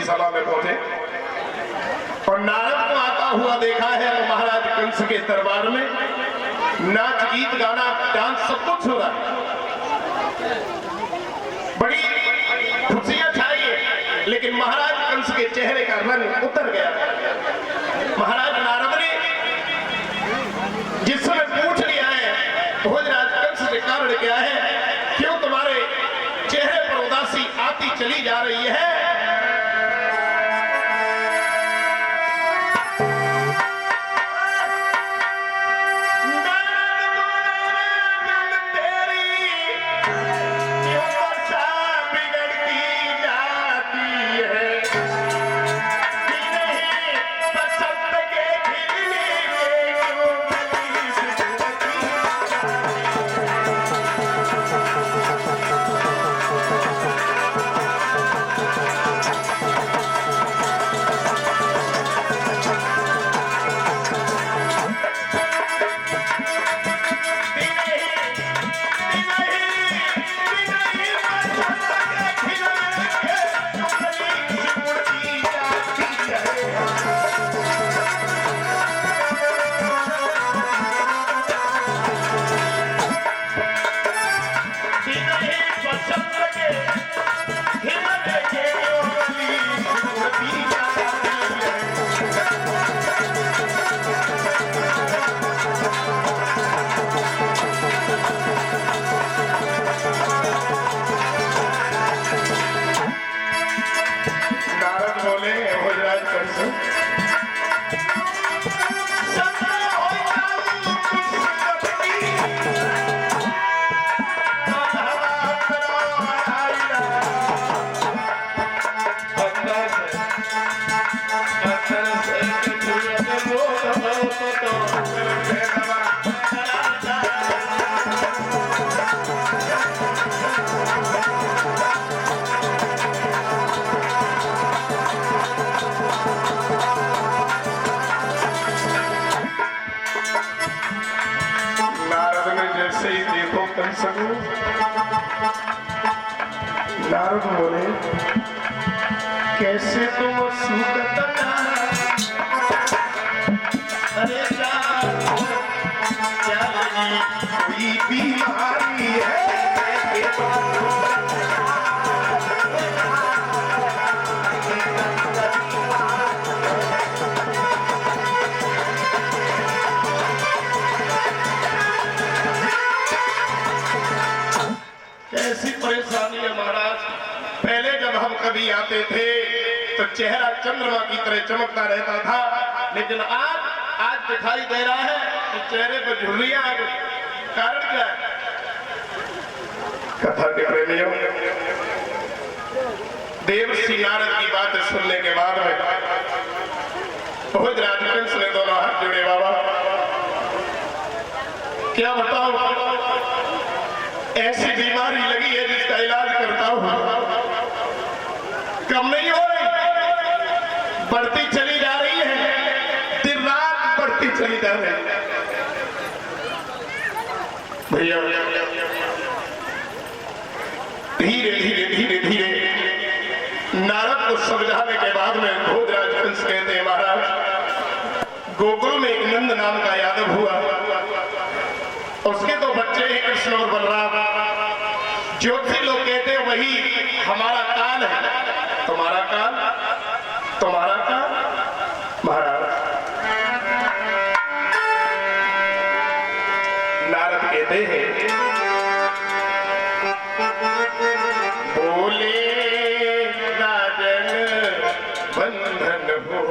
सभा में पहुंचे और नारद को आता हुआ देखा है। तो महाराज कंस के दरबार में नाच गीत गाना डांस सब कुछ हो रहा है, बड़ी खुशियां छाई है, लेकिन महाराज कंस के चेहरे का रंग उतर गया। महाराज नारद ने जिस समय पूछ लिया है भोजराज कंस से कारण क्या है, क्यों तुम्हारे चेहरे पर उदासी आती चली जा रही है। नारद बोले, कैसे तुम अरे क्या कोई बीमारी है। ऐसी परेशानी है महाराज, पहले जब हम कभी आते थे तो चेहरा चंद्रमा की तरह चमकता रहता था, लेकिन आज दिखाई दे रहा है कि चेहरे पर झुर्रियां आ गई। कारण क्या है? कथा के प्रेमियों, देवर्षि नारद की बातें सुनने के बाद में भोजराज कंस ने दोनों हाथ जोड़े, बाबा क्या बताओ, ऐसी बीमारी लगी है जिसका इलाज करता हूं, कम नहीं हो रही, बढ़ती चली जा रही है, दिन रात बढ़ती चली जा रही है। भैया धीरे धीरे धीरे धीरे नारद को समझाने के बाद में भोजराज कंस कहते हैं, महाराज गोकुल में एक नंद नाम का यादव हुआ, उसके दो बच्चे हैं कृष्ण और बलराम। ज्योतिषी लोग कहते हैं वही हमारा काल है। तुम्हारा काल, तुम्हारा काल महाराज। नारद कहते हैं, बोले राजन बंधन हो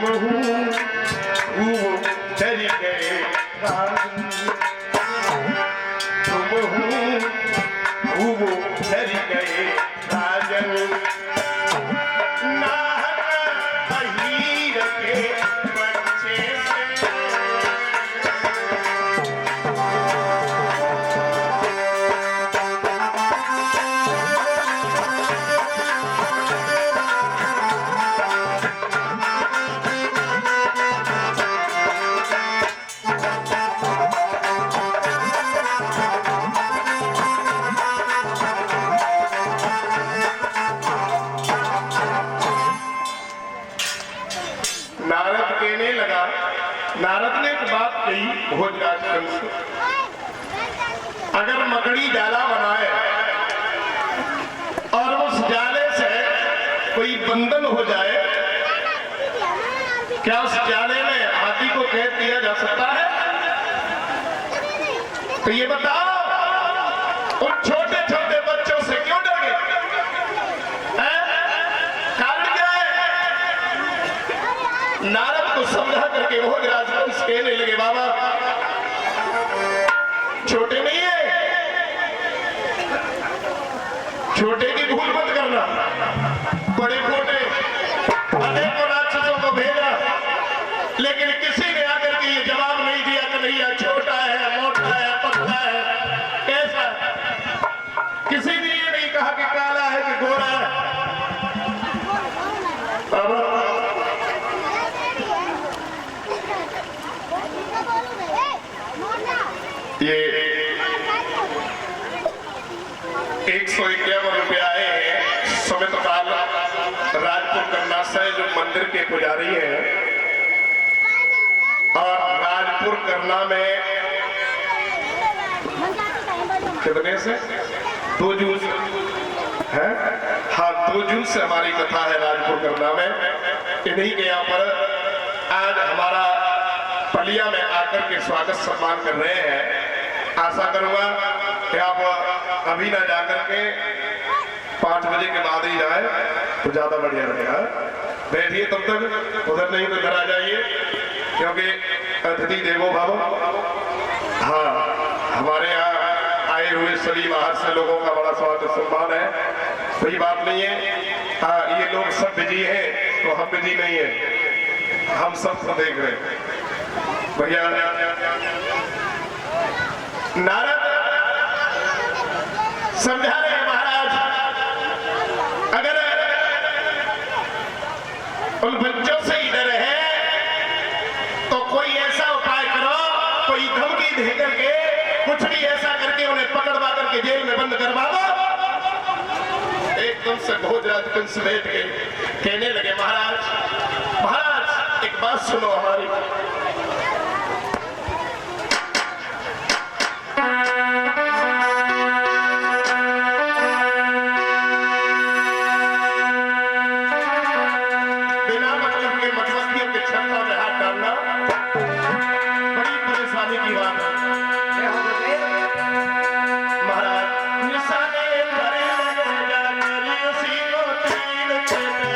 हूँ खूब डर गए राजन, तुम हूँ खूब डर गए राजन, नाहक अहीर के बच्चे से। नारद कहने लगा, नारद ने एक बात कही भोजराज कंस, अगर मकड़ी जाला बनाए और उस जाले से कोई बंधन हो जाए, क्या उस जाले में हाथी को कैद किया जा सकता है? तो ये बताओ, उन छोटे छोटे बच्चों से क्यों डर गए? कारण क्या है? नारद को समझा करके भोजराज कंस कहने लगे, बाबा छोटे नहीं है, छोटे की भूल मत करना, बड़े छोटे अनेकों राक्षसों को भेजा, लेकिन किसी ने आकर के ये जवाब नहीं दिया कि भैया छोटा है, मोटा है, पतला है, कैसा है। किसी ने ये नहीं कहा कि काला है कि गोरा है। ये 151 रुपया आए हैं सुमित पाल राजपुर करनासाय, जो मंदिर के पुजारी हैं, और राजपुर करना में कितने से 2 जून है, हाँ 2 जून से हमारी कथा है राजपुर करना में। इन्हीं के यहाँ पर आज हमारा पलिया में आकर के स्वागत सम्मान कर रहे हैं। आशा करूंगा कि आप अभी ना जाकर के 5 बजे के बाद ही जाए तो ज्यादा बढ़िया रहेगा। बैठिए तब तक, उधर नहीं तो इधर आ जाइए, क्योंकि अतिथि देवो भव। हाँ, हमारे यहाँ आए हुए सभी बाहर से लोगों का बड़ा स्वागत सम्मान है, कोई बात नहीं है। हाँ, ये लोग सब बिजी हैं तो हम बिजी नहीं है, हम सब देख रहे हैं भैया। नारद समझा रहे हैं, महाराज अगर उन बच्चों से ही डर है तो कोई ऐसा उपाय करो, कोई धमकी दे करके कुछ भी ऐसा करके उन्हें पकड़वा करके जेल में बंद करवा दो। एकदम से भोजराज कंस बैठ के कहने लगे, महाराज महाराज एक बात सुनो हमारी। बिना मतलब के मधुमक्खियों के छत्ता में हाथ डालना बड़ी परेशानी की बात है। महाराज निशाने भरे जाकर उसी को तीर चले,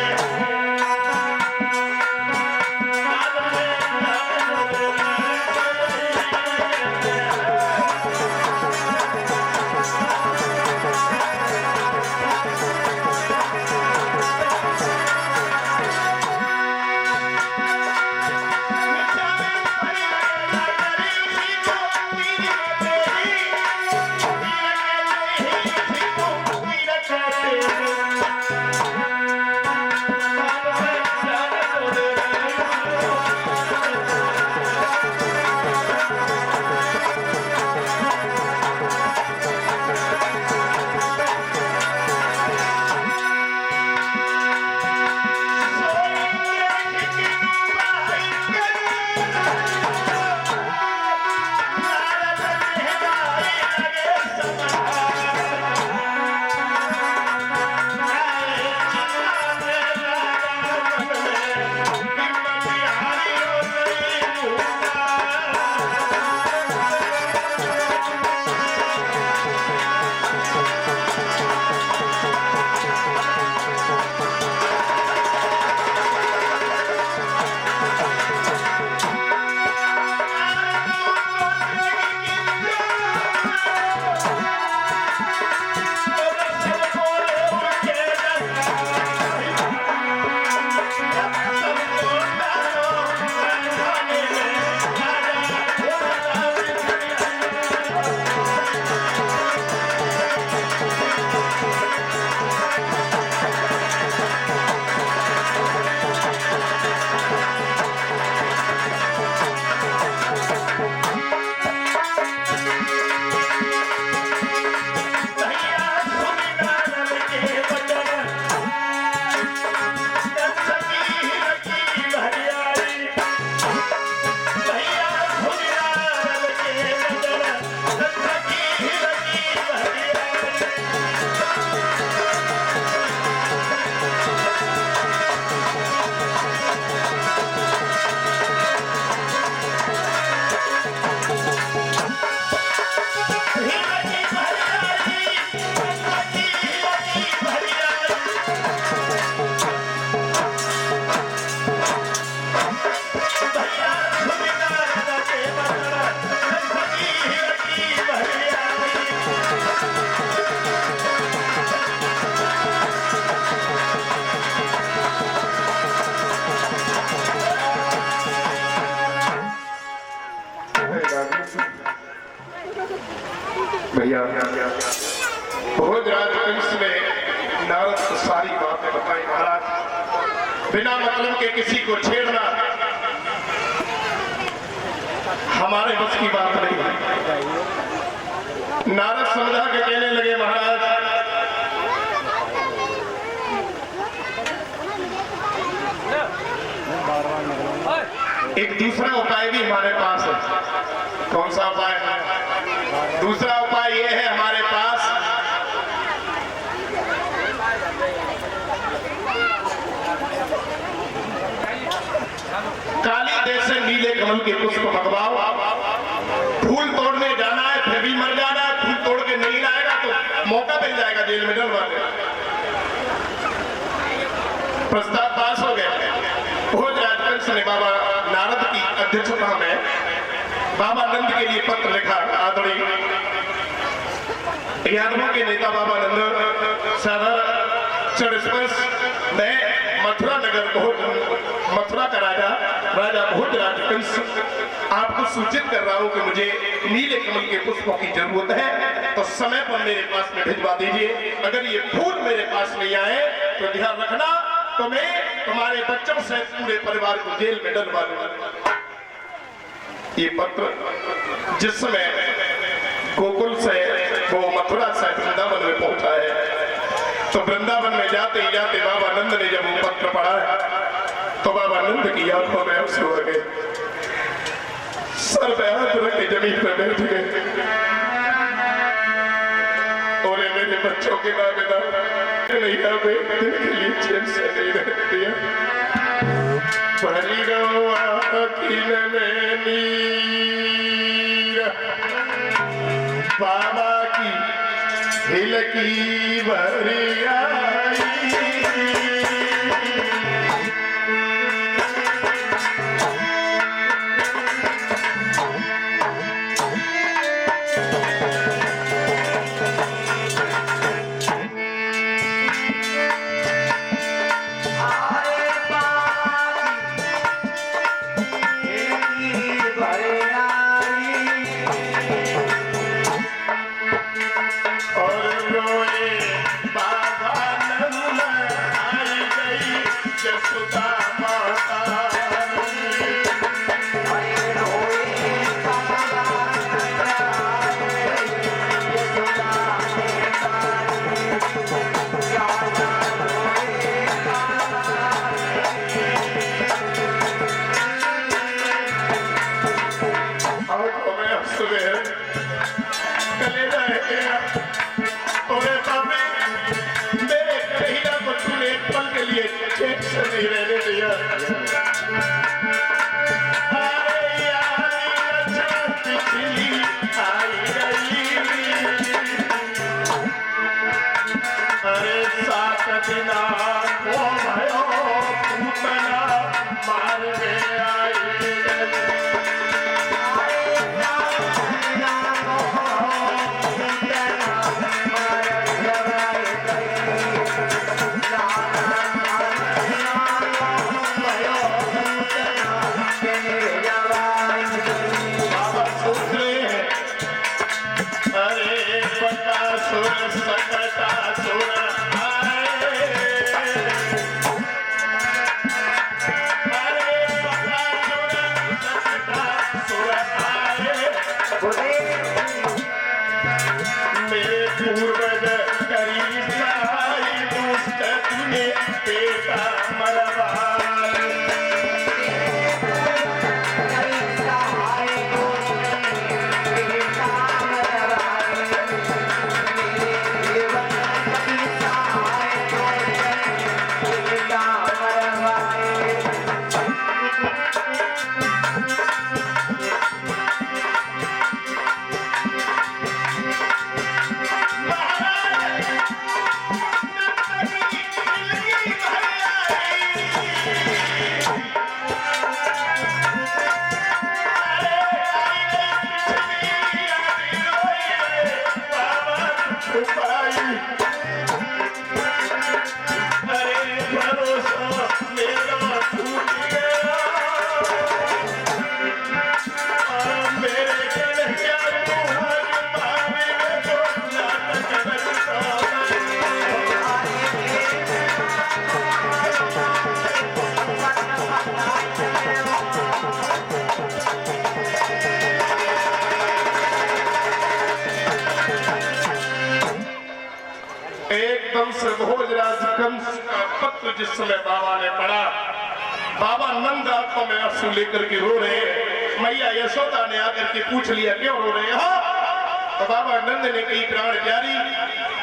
भैया भोजराज वंश ने नारद को सारी बातें बताई। महाराज बिना मतलब के किसी को छेड़ना हमारे बस की बात नहीं है। नारद समझा के कहने लगे महाराज एक दूसरा उपाय भी हमारे पास है। कौन सा उपाय है? दूसरा उपाय यह है हमारे पास काली देश से नीले कमल के पुष्प मंगवाओ। फूल तोड़ने जाना है फिर भी मर जाना है, फूल तोड़ के नहीं लाएगा तो मौका मिल जाएगा जेल में डलवाने। प्रस्ताव पास हो गया। भोजराज वंश ने बाबा नारद की अध्यक्षता में बाबा नंद के लिए पत्र लिखा। आदरणीय यादवों के नेता बाबा नंद सदर चरण में मथुरा नगर मथुरा का राजा भोजराज वंश आपको सूचित कर रहा हूं कि मुझे नीले कमल के पुष्पों की जरूरत है, तो समय पर मेरे पास में भिजवा दीजिए। अगर ये फूल मेरे पास नहीं आए तो ध्यान रखना तो मैं तुम्हारे बच्चों से पूरे परिवार को जेल में डलवा दूंगा। ये पत्र जिस समय गोकुल से वो मथुरा से वृंदावन में पहुंचा है, तो वृंदावन में जाते ही जाते बाबा नंद ने जब वो पत्र पढ़ा है तो बाबा नंद की आंखों में आंसू आ गए, सर पे हाथ रख के जमीन पर बैठ गए। और मेरे बच्चों के दावेदार नहीं आवे दिन के लिए चैन से नहीं रह दिया। भरी गो आखिल में नीर बाबा की हिल की भरी आई। एकदम से भोजराज कंस का पत्र जिस समय बाबा ने पढ़ा, बाबा नंद आंखों में आंसू लेकर के रो रहे हैं। मैया यशोदा ने आकर के पूछ लिया क्यों रो रहे हो? तो बाबा नंद ने कही प्राण प्यारी,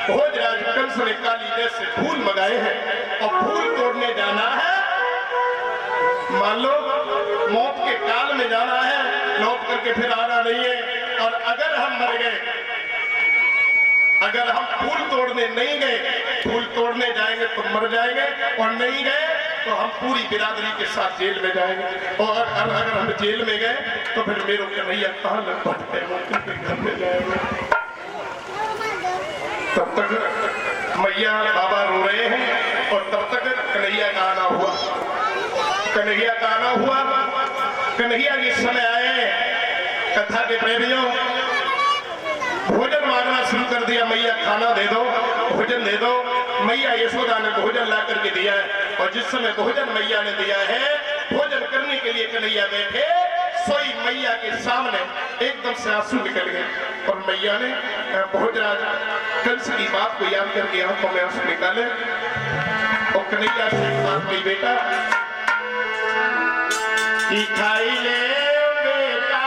भोजराज कंस ने काली देश से फूल मंगाए हैं और फूल तोड़ने जाना है। मान लो मौत के काल में जाना है, लौट करके फिर आना नहीं है। और अगर हम मर गए, अगर हम फूल तोड़ने नहीं गए, फूल तोड़ने जाएंगे तो मर जाएंगे, और नहीं गए तो हम पूरी बिरादरी के साथ जेल में जाएंगे। और अगर हम जेल में गए तो फिर मेरे कन्हैया कहाँ लग पड़ते हैं, घर में जाएंगे। तब तक मैया बाबा रो रहे हैं और तब तक कन्हैया का आना हुआ। कन्हैया का आना हुआ, कन्हैया के समय आए। कथा के प्रेमियों, भोजन मांगना शुरू कर दिया। मैया खाना दे दो, भोजन दे दो। मैया यशोदा ने भोजन ला करके दिया है, और जिस समय भोजन मैया ने दिया है, भोजन करने के लिए कन्हैया बैठे, सोई मैया के सामने एकदम से आंसू निकल गए। और मैया ने भोजराज कंस की बात को याद करके आंखों में आंसू निकाले और कन्हैया से बात की, बेटा कि खाई ले बेटा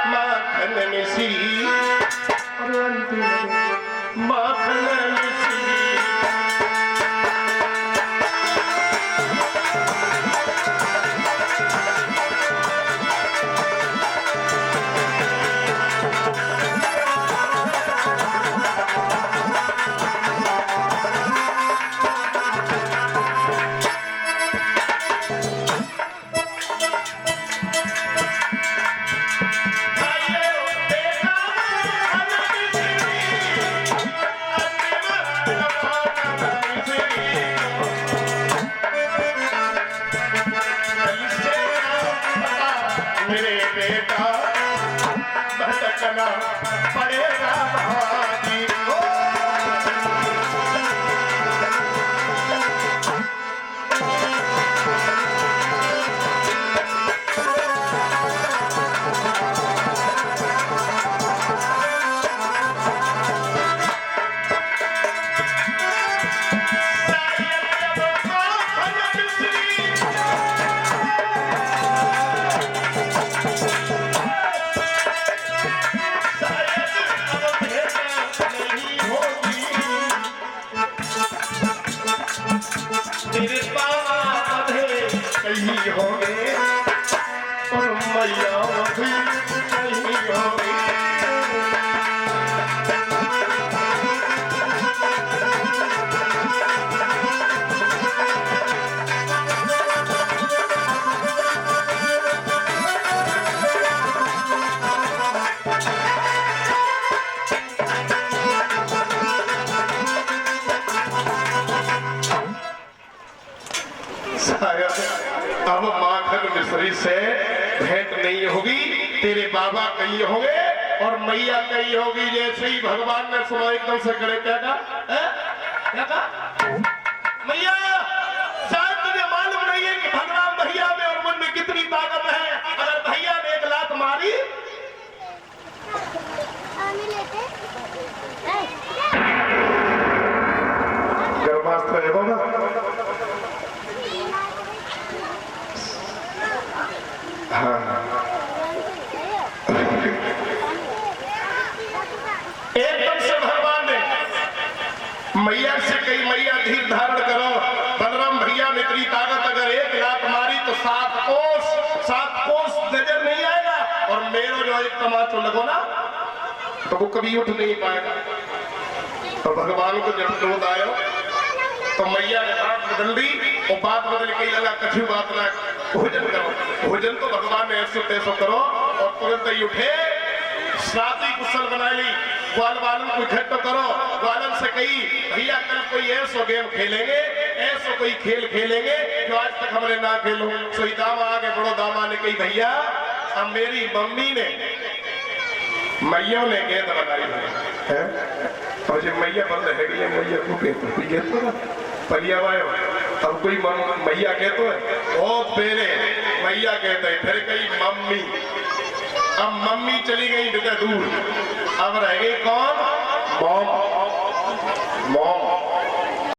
माखन मिश्री, माखन मिश्री। मेरे बेटा भटकना पड़ेगा भागी। नहीं होंगे और मैया भी नहीं होंगी। अब माखन मिश्री से भेंट नहीं होगी, तेरे बाबा कहीं होंगे और मैया कहीं होगी। जैसे ही भगवान ने सुना एकदम से करे, क्या कहा? क्या कहा? मैया शायद तुझे मालूम नहीं है कि भगवान भैया में और मन में कितनी ताकत है। अगर भैया ने एक लात मारी, गर्भास्त्र है बाबा। हाँ। एकदम से भगवान ने मैया से कही, मैया धीर धारण करो। बलराम भैया में इतनी ताकत, अगर एक लात मारी तो 7 कोस नजर नहीं आएगा, और मेरा जो एक तमाचो लगो ना तो वो कभी उठ नहीं पाएगा। तो भगवान को जब क्रोध आया तो मैया ने बात बदल दी, और बात बदल के लगा कछु बात ना, भोजन करो। भोजन तो भगवान ने ऐसो तैसो करो, और तुरंत ही उठे, शादी कुशल बना ली। ग्वाल बालन को इकट्ठा करो। ग्वालन से कही, भैया कल कोई ऐसो गेम खेलेंगे, ऐसो कोई खेल खेलेंगे जो आज तक हमने ना खेलो। सोई दामा आगे बड़ो दामा ने कही, भैया अब मेरी मम्मी ने मैया ने गेंद बनाई है, और जो मैया बंद है गई, मैया को कोई गेंद पलिया वायो। अब कोई मैया कहते है, ओ पेरे मैया क्या कहते हैं, फिर कही मम्मी। अब मम्मी चली गई बेटा दूर, अब रह गई कौन? मॉम। मॉम